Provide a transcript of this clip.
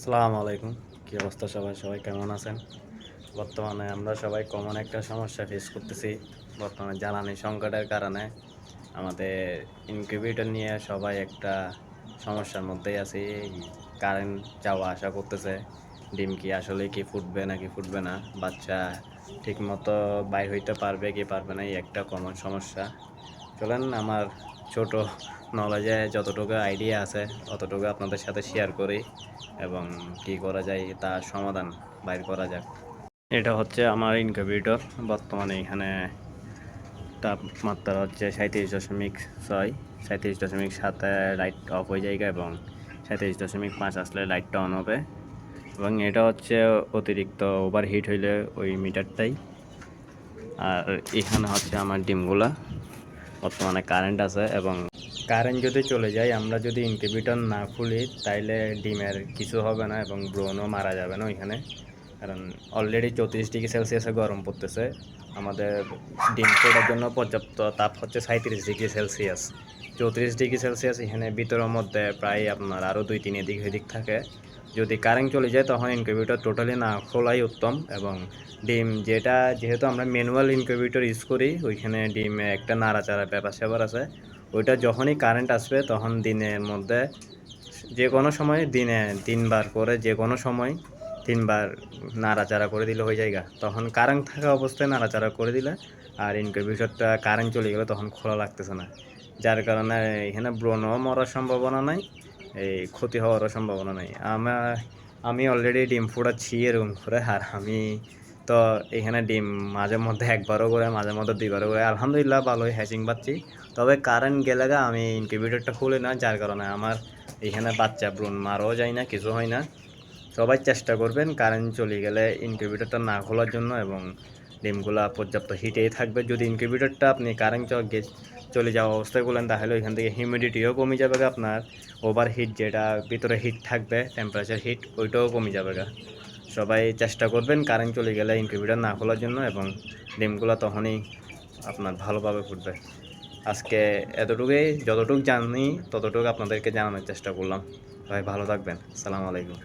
আসসালামু আলাইকুম। কী অবস্থা সবাই? সবাই কেমন আছেন? বর্তমানে আমরা সবাই কমন একটা সমস্যা ফেস করতেছি। বর্তমানে জ্বালানি সংকটের কারণে আমাদের ইনকিউবেটর নিয়ে সবাই একটা সমস্যার মধ্যেই আছি। কারেন্ট যাওয়া আসা করতেছে। ডিম কি আসলে কি ফুটবে নাকি ফুটবে না? বাচ্চা ঠিকমতো বাইর হইতে পারবে কি পারবে না? এই একটা কমন সমস্যা। চলেন আমার ছোট নলেজে যতটুকু আইডিয়া আছে অতটুকু আপনাদের সাথে শেয়ার করি এবং কি করা যায় তার সমাধান বাইর করা যাক। এটা হচ্ছে আমার ইনকিউবেটর। বর্তমানে এখানে তাপমাত্রা হচ্ছে 37.6, 37.7 লাইট অফ হয়ে যায় এবং 37.5 আসলে লাইটটা অন হবে এবং এটা হচ্ছে অতিরিক্ত ওভার হিট হইলে ওই মিটারটাই। আর এখানে হচ্ছে আমার ডিমগুলা বর্তমানে কারেন্ট আছে এবং কারেন্ট যদি চলে যায়, আমরা যদি ইনকিউবেটর না খুলি তাইলে ডিমের কিছু হবে না এবং ব্রণও মারা যাবে না ওইখানে। কারণ অলরেডি 34°C গরম পড়তেছে। আমাদের ডিম ফোটার জন্য পর্যাপ্ত তাপ হচ্ছে 37°C। 34°C এখানে ভিতরের মধ্যে প্রায় আপনার আরও 2-3 এদিক এদিক থাকে। যদি কারেন্ট চলে যায় তখন ইনকিউবেটর টোটালি না খোলাই উত্তম এবং ডিম যেহেতু আমরা ম্যানুয়াল ইনকিউবেটর ইউজ করি, ওইখানে ডিমে একটা নাড়াচাড়া ব্যাপার স্যাপার আছে। ওইটা যখনই কারেন্ট আসবে তখন দিনের মধ্যে যে কোনো সময় দিনে 3 বার করে যে কোনো সময় 3 বার নাড়াচাড়া করে দিলে হয়ে যায়। তখন কারেন্ট থাকা অবস্থায় নাড়াচাড়া করে দিলে আর ইনকিউবেটরটা কারেন্ট চলে গেলে তখন খোলা লাগতেছে না, যার কারণে এখানে ব্রণও মরার সম্ভাবনা নাই, এই ক্ষতি হওয়ারও সম্ভাবনা নাই। আমি অলরেডি ডিম ফুটাচ্ছি এরকম করে, আর আমি তো এখানে ডিম মাঝে মধ্যে একবারও করে মাঝে মধ্যে 2বারও করে আলহামদুলিল্লাহ ভালোই হ্যাচিং পাচ্ছি। তবে কারেন্ট গেলে আমি ইনকিউবেটরটা খুলি না, যার কারণে আমার এখানে বাচ্চা ব্রণ মারাও যায় না, কিছু হয় না। সবাই চেষ্টা করবেন কারেন্ট চলে গেলে ইনকিউবেটরটা না খোলার জন্য এবং ডিমগুলা পর্যাপ্ত হিটেই থাকবে। যদি ইনকিউবেটরটা আপনি কারেন্ট চলে যাওয়া অবস্থায় বলেন তাহলে ওইখান থেকে হিউমিডিটিও কমে যাবে, আপনার ওভার হিট যেটা ভিতরে হিট থাকবে টেম্পারেচার হিট ওইটাও কমে যাবে। সবাই চেষ্টা করবেন কারেন্ট চলে গেলে ইনকিউবেটর না খোলার জন্য এবং ডিমগুলো তখনই আপনার ভালোভাবে ফুটবে। আজকে এতটুকুই, যতটুকু জানি ততটুকু আপনাদেরকে জানানোর চেষ্টা করলাম। সবাই ভালো থাকবেন। আসসালামু আলাইকুম।